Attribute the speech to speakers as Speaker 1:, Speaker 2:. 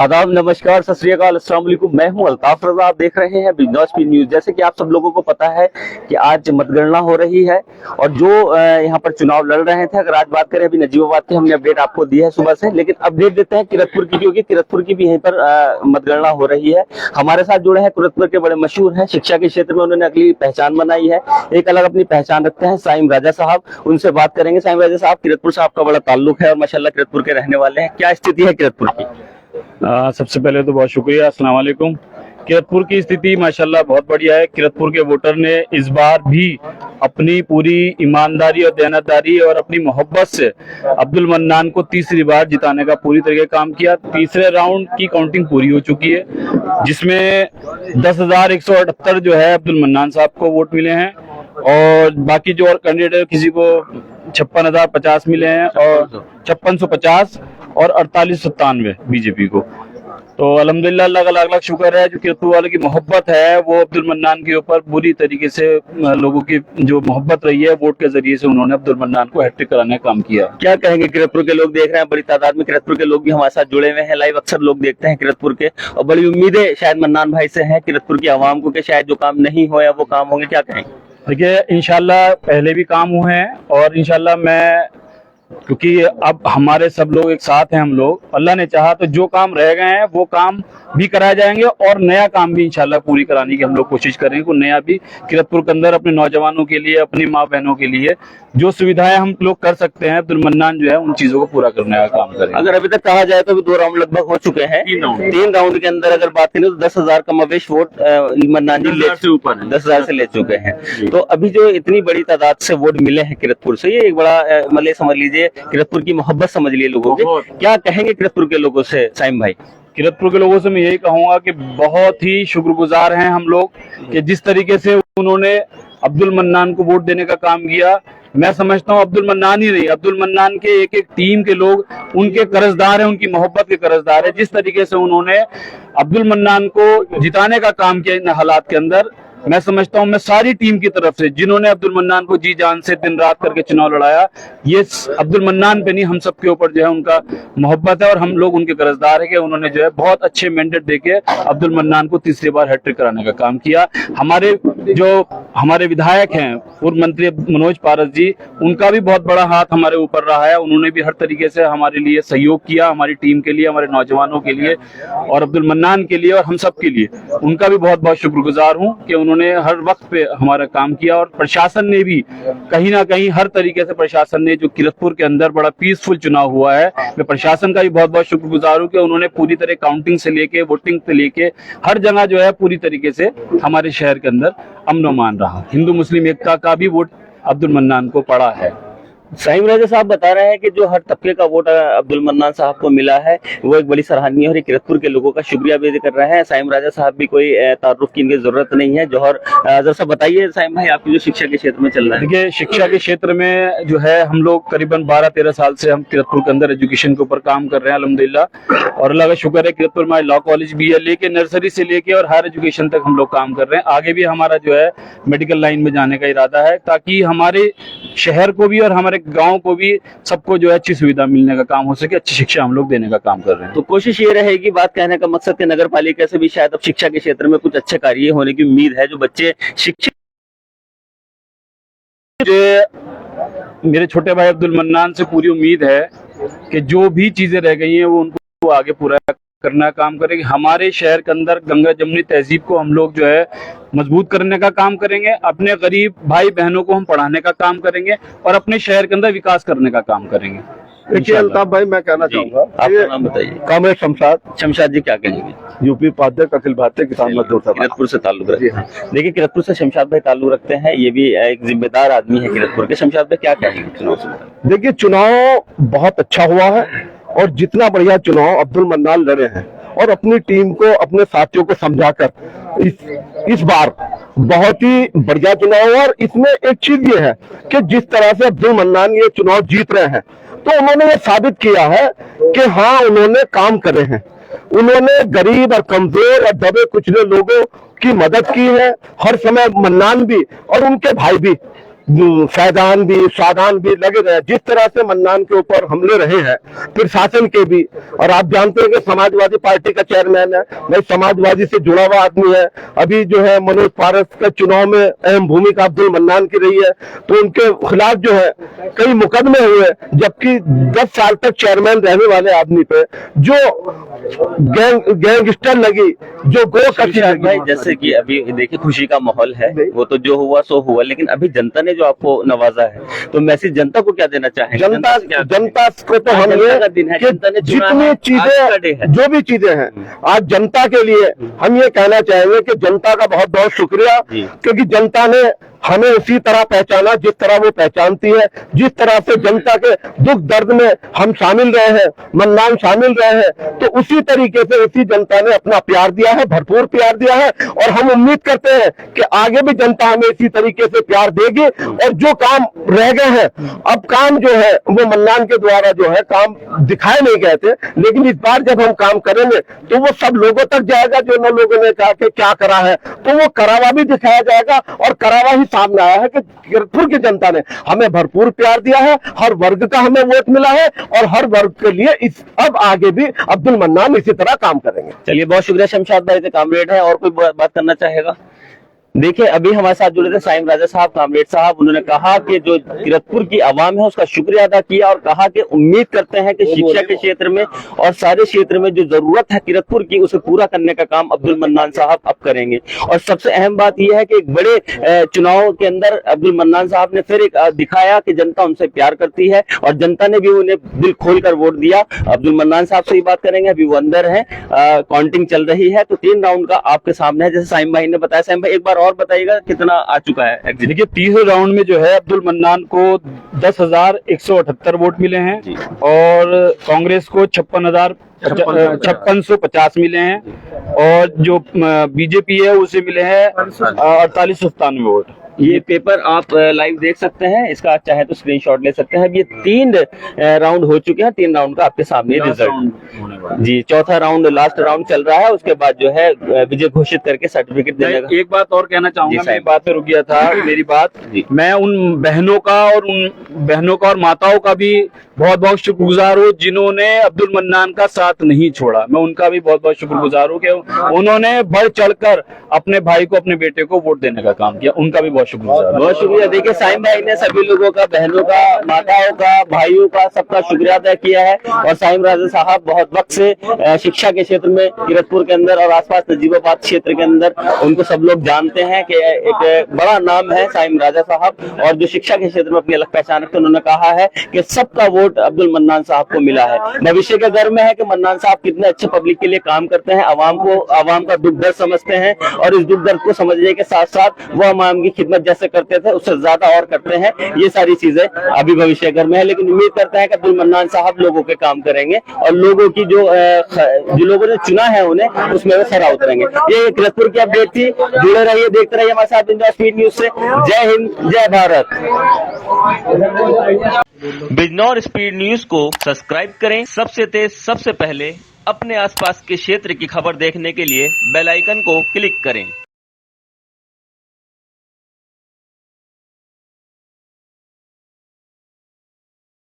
Speaker 1: आदाब, नमस्कार, सत श्री अकाल, अस्सलाम वालेकुम। मैं हूं अल्ताफ रजा। आप देख रहे हैं बिग नॉइस न्यूज। जैसे कि आप सब लोगों को पता है कि आज मतगणना हो रही है और जो यहां पर चुनाव लड़ रहे थे, अगर आज बात करें अभी नजीबाबाद की, हमने अपडेट आपको दी है सुबह से, लेकिन अपडेट देते हैं किरतपुर की, क्योंकि किरतपुर की भी यहीं पर मतगणना हो रही है। हमारे साथ जुड़े हैं किरतपुर के बड़े मशहूर हैं, शिक्षा के क्षेत्र में उन्होंने अगली पहचान बनाई है, एक अलग अपनी पहचान रखते हैं, साइम राजा साहब। उनसे बात करेंगे। साइम राजा साहब, किरतपुर से आपका बड़ा ताल्लुक है और माशाल्लाह किरतपुर के रहने वाले हैं, क्या स्थिति है किरतपुर की?
Speaker 2: सबसे पहले तो बहुत शुक्रिया, अस्सलाम वालेकुम। किरतपुर की स्थिति माशाल्लाह बहुत बढ़िया है। किरतपुर के वोटर ने इस बार भी अपनी पूरी ईमानदारी और दयानतदारी और अपनी मोहब्बत से अब्दुल मन्नान को तीसरी बार जिताने का पूरी तरीके काम किया। तीसरे राउंड की काउंटिंग पूरी हो चुकी है, जिसमें 10,178 जो है अब्दुल मन्नान साहब को वोट मिले हैं और बाकी जो और कैंडिडेट किसी को 56,050 मिले हैं और 5650 और 4897 बीजेपी को। तो अल्हम्दुलिल्लाह अल्लाह का लाख लाख शुक्र है, जो किरतपुर वालों की मोहब्बत है वो अब्दुल मन्नान के ऊपर पूरी तरीके से लोगों की जो मोहब्बत रही है वोट के जरिए से उन्होंने अब्दुल मन्नान को हैट्रिक कराने का काम किया।
Speaker 1: क्या कहेंगे? किरतपुर के लोग देख रहे हैं, बड़ी तादाद में किरतपुर के लोग भी हमारे साथ जुड़े हुए हैं लाइव, अक्सर लोग देखते हैं किरतपुर के और बड़ी उम्मीदें शायद मन्नान भाई से हैं किरतपुर की आवाम को कि शायद जो काम नहीं हो या वो काम होंगे, क्या कहेंगे?
Speaker 2: देखिए, इंशाल्लाह पहले भी काम हुए हैं और इंशाल्लाह मैं, क्योंकि अब हमारे सब लोग एक साथ हैं, हम लोग अल्लाह ने चाहा तो जो काम रह गए हैं वो काम भी कराए जाएंगे और नया काम भी इंशाल्लाह पूरी कराने की हम लोग कोशिश करेंगे। को नया भी किरतपुर के अंदर अपने नौजवानों के लिए, अपनी माँ बहनों के लिए जो सुविधाएं हम लोग कर सकते हैं, अब्दुल मन्नान जो है उन चीजों को पूरा करने का काम करेंगे।
Speaker 1: अगर अभी तक कहा जाए तो अभी 2 राउंड लगभग हो चुके हैं, 3 राउंड के अंदर अगर बात करें तो 10,000 का मवेश वोट मन्नान जी 10,000 से ले चुके हैं। तो अभी जो इतनी बड़ी तादाद से वोट मिले हैं किरतपुर से, ये एक बड़ा मतलब समझ लीजिए किरतपुर की मोहब्बत समझ लिए लोगों की। क्या कहेंगे किरतपुर के लोगों से साइम भाई?
Speaker 2: किरतपुर के लोगों से मैं यही कहूंगा कि बहुत ही शुक्रगुजार हैं हम लोग कि जिस तरीके से उन्होंने अब्दुल मन्नान को वोट देने का काम किया। मैं समझता हूं अब्दुल मन्नान ही नहीं, अब्दुल मन्नान के एक एक टीम के लोग उनके कर्जदार हैं, उनकी मोहब्बत के कर्जदार है। जिस तरीके से उन्होंने अब्दुल मन्नान को जिताने का काम किया इन हालात के अंदर, मैं समझता हूं मैं सारी टीम की तरफ से जिन्होंने अब्दुल मन्नान को जी जान से दिन रात करके चुनाव लड़ाया, ये अब्दुल मन्नान पे नहीं हम सब के ऊपर जो है उनका मोहब्बत है और हम लोग उनके कर्जदार है कि उन्होंने जो है बहुत अच्छे मैंडेट देके अब्दुल मन्नान को तीसरी बार हैट्रिक कराने का काम किया। हमारे विधायक हैं पूर्व मंत्री मनोज पारस जी, उनका भी बहुत बड़ा हाथ हमारे ऊपर रहा है। उन्होंने भी हर तरीके से हमारे लिए सहयोग किया, हमारी टीम के लिए, हमारे नौजवानों के लिए और अब्दुल मन्नान के लिए और हम सब के लिए उनका भी बहुत बहुत शुक्रगुजार हूँ कि उन्होंने हर वक्त पे हमारा काम किया। और प्रशासन ने भी कहीं ना कहीं हर तरीके से, प्रशासन ने जो किरतपुर के अंदर बड़ा पीसफुल चुनाव हुआ है, मैं प्रशासन का भी बहुत बहुत शुक्रगुजार हूँ कि उन्होंने पूरी तरह काउंटिंग से लेके वोटिंग से लेके हर जगह जो है पूरी तरीके से हमारे शहर के अंदर अमन मान रहा। हिंदू मुस्लिम एकता का भी वोट अब्दुल मन्नान को पड़ा है।
Speaker 1: साइम राजा साहब बता रहे हैं कि जो हर तबके का वोट अब्दुल मन्नान साहब को मिला है वो एक बड़ी सराहनीय और किरतपुर के लोगों का शुक्रिया भी कर रहे हैं। साइम राजा साहब भी कोई तारुफ की इनकी जरूरत नहीं है। जौहर जैसा बताइए साइम भाई, आपकी जो शिक्षा के क्षेत्र में चल रहा है।
Speaker 2: देखिए, शिक्षा के क्षेत्र में जो है हम लोग करीबन 12-13 साल से हम किरतपुर के अंदर एजुकेशन के ऊपर काम कर रहे हैं अल्हम्दुलिल्लाह, और अल्लाह का शुक्र है किरतपुर में लॉ कॉलेज भी है, लेके नर्सरी से लेके और हायर एजुकेशन तक हम लोग काम कर रहे हैं। आगे भी हमारा जो है मेडिकल लाइन में जाने का इरादा है, ताकि हमारे शहर को भी और हमारे गाँव को भी सबको जो है अच्छी सुविधा मिलने का काम हो सके, अच्छी शिक्षा हम लोग देने का काम कर रहे हैं।
Speaker 1: तो कोशिश ये रहेगी, बात कहने का मकसद कि नगर पालिका से भी शायद अब शिक्षा के क्षेत्र में कुछ अच्छे कार्य होने की उम्मीद है। जो बच्चे शिक्षित,
Speaker 2: मेरे छोटे भाई अब्दुल मन्नान से पूरी उम्मीद है कि जो भी चीजें रह गई हैं वो उनको आगे पूरा करना का काम करेंगे। हमारे शहर के अंदर गंगा जमुनी तहजीब को हम लोग जो है मजबूत करने का काम करेंगे, अपने गरीब भाई बहनों को हम पढ़ाने का काम करेंगे और अपने शहर के अंदर विकास करने का काम करेंगे।
Speaker 3: देखिए अल्ताफ भाई, मैं कहना चाहूंगा,
Speaker 1: आपका नाम बताइए।
Speaker 3: कामरेड
Speaker 1: शमशाद जी, क्या कहेंगे?
Speaker 3: यूपी उपाध्यक्ष अखिल भारतीय किसान मजदूर सभा,
Speaker 1: किरतपुर से ताल्लुक रखते हैं। देखिए, किरतपुर से शमशाद भाई ताल्लुक रखते हैं, ये भी एक जिम्मेदार आदमी है किरतपुर के। शमशाद भाई, क्या कहेंगे चुनाव से?
Speaker 3: देखिए, चुनाव बहुत अच्छा हुआ है और जितना बढ़िया चुनाव अब्दुल मन्नान लड़े हैं और अपनी टीम को, अपने साथियों को समझाकर इस बार बहुत ही बढ़िया चुनाव हुआ। और इसमें एक चीज ये है कि जिस तरह से अब्दुल मन्नान ये चुनाव जीत रहे हैं, तो उन्होंने ये साबित किया है कि हाँ, उन्होंने काम करे हैं। उन्होंने गरीब और कमजोर और दबे कुचले लोगों की मदद की है हर समय। मन्नान भी और उनके भाई भी फैदान भी, सादान भी लगे रहे। जिस तरह से मन्नान के ऊपर हमले रहे हैं, फिर शासन के भी, और आप जानते हैं कि समाजवादी पार्टी का चेयरमैन है, मैं समाजवादी से जुड़ा हुआ आदमी है। अभी जो है मनोज पारस का चुनाव में अहम भूमिका अब्दुल मन्नान की रही है, तो उनके खिलाफ जो है कई मुकदमे हुए, जबकि 10 साल तक चेयरमैन रहने वाले आदमी पे जो गैंगस्टर लगी, जो गो कशी
Speaker 1: भाई, जैसे कि अभी देखिए खुशी का माहौल है, वो तो जो हुआ सो हुआ, लेकिन अभी जनता ने जो आपको नवाजा है, तो मैसेज जनता को क्या देना चाहेंगे?
Speaker 3: जनता को तो हम ये कि जितनी चीजें, जो भी चीजें हैं आज जनता के लिए, हम ये कहना चाहेंगे कि जनता का बहुत बहुत शुक्रिया, क्योंकि जनता ने हमें उसी तरह पहचाना जिस तरह वो पहचानती है। जिस तरह से जनता के दुख दर्द में हम शामिल रहे हैं, मन्नान शामिल रहे हैं, तो उसी तरीके से उसी जनता ने अपना प्यार दिया है, भरपूर प्यार दिया है, और हम उम्मीद करते हैं कि आगे भी जनता हमें इसी तरीके से प्यार देगी। और जो काम रह गए हैं, अब काम जो है वो मन्नान के द्वारा जो है काम दिखाए नहीं गए थे, लेकिन इस बार जब हम काम करेंगे तो वो सब लोगों तक जाएगा। जो न लोगों ने कहा कि क्या करा है, तो वो करावा भी दिखाया जाएगा, और करावा ही सामने आया है कि कीरतपुर की जनता ने हमें भरपूर प्यार दिया है, हर वर्ग का हमें वोट मिला है, और हर वर्ग के लिए इस अब आगे भी अब्दुल मन्नान इसी तरह काम करेंगे।
Speaker 1: चलिए, बहुत शुक्रिया शमशाद भाई से। कामरेड है, और कोई बात करना चाहेगा? देखिए, अभी हमारे साथ जुड़े थे साइम राजा साहब, कामरेड साहब। उन्होंने कहा कि जो कीरतपुर की आवाम है उसका शुक्रिया अदा किया, और कहा कि उम्मीद करते हैं कि शिक्षा के क्षेत्र में और सारे क्षेत्र में जो जरूरत है कीरतपुर की, उसे पूरा करने का काम अब्दुल मन्नान साहब अब करेंगे। और सबसे अहम बात यह है कि एक बड़े चुनाव के अंदर अब्दुल मन्नान साहब ने फिर एक दिखाया कि जनता उनसे प्यार करती है, और जनता ने भी उन्हें दिल खोलकर वोट दिया। अब्दुल मन्नान साहब से ही बात करेंगे, अभी वो अंदर है, काउंटिंग चल रही है, तो 3 राउंड का आपके सामने है, जैसे साइम भाई ने बताया। साइम भाई, एक बार और बताइएगा कितना आ चुका है?
Speaker 2: देखिए, तीसरे राउंड में जो है अब्दुल मन्नान को 10,178 वोट मिले हैं, और कांग्रेस को 5650 मिले हैं, और जो बीजेपी है उसे मिले हैं 4897 वोट।
Speaker 1: ये पेपर आप लाइव देख सकते हैं, इसका चाहे तो स्क्रीनशॉट ले सकते हैं। ये 3 राउंड हो चुके हैं, 3 राउंड का आपके सामने रिजल्ट जी। चौथा राउंड, लास्ट राउंड चल रहा है, उसके बाद जो है विजय घोषित करके सर्टिफिकेट देने का।
Speaker 2: एक बात और कहना चाहूंगा, मैं बात पे रुक गया था मेरी बात। मैं उन बहनों का और माताओं का भी बहुत बहुत शुक्रगुजार हूँ जिन्होंने अब्दुल मन्नान का साथ नहीं छोड़ा। मैं उनका भी बहुत बहुत शुक्रगुजार हूँ कि उन्होंने बढ़ चढ़कर अपने भाई को, अपने बेटे को वोट देने का काम किया। उनका भी बहुत शुक्रिया,
Speaker 1: बहुत शुक्रिया। देखिए, साइम भाई ने सभी लोगों का, बहनों का, माताओं का, भाइयों का, सबका शुक्रिया अदा किया है। और साइम राजा साहब बहुत वक्त से शिक्षा के क्षेत्र में कीरतपुर के अंदर और आसपास नजीबाबाद क्षेत्र के अंदर उनको सब लोग जानते हैं कि एक बड़ा नाम है साइम राजा साहब, और जो शिक्षा के क्षेत्र में अपनी अलग पहचान रखते हैं। उन्होंने कहा है कि सबका वोट अब्दुल मन्नान साहब को मिला है। भविष्य का गर्व में है कि मन्नान साहब कितने अच्छे पब्लिक के लिए काम करते हैं, आवाम का दुख दर्द समझते हैं, और इस दुख दर्द को समझने के साथ साथ वो आवाम की खिदमत जैसे करते थे उससे ज्यादा और करते हैं। ये सारी चीजें अभी भविष्य घर में है, लेकिन उम्मीद करते हैं कि अब्दुल मन्नान साहब लोगों के काम करेंगे, और लोगों की जो लोगों ने चुना है उन्हें, उसमें वो खरा उतरेंगे। ये कीरतपुर की अपडेट थी। जुड़े रहिए, देखते रहिए हमारे साथ बिजनौर स्पीड न्यूज से। जय हिंद, जय भारत। बिजनौर स्पीड न्यूज को सब्सक्राइब करें। सबसे तेज, सबसे पहले अपने आसपास के क्षेत्र की खबर देखने के लिए बेल आइकन को क्लिक करें।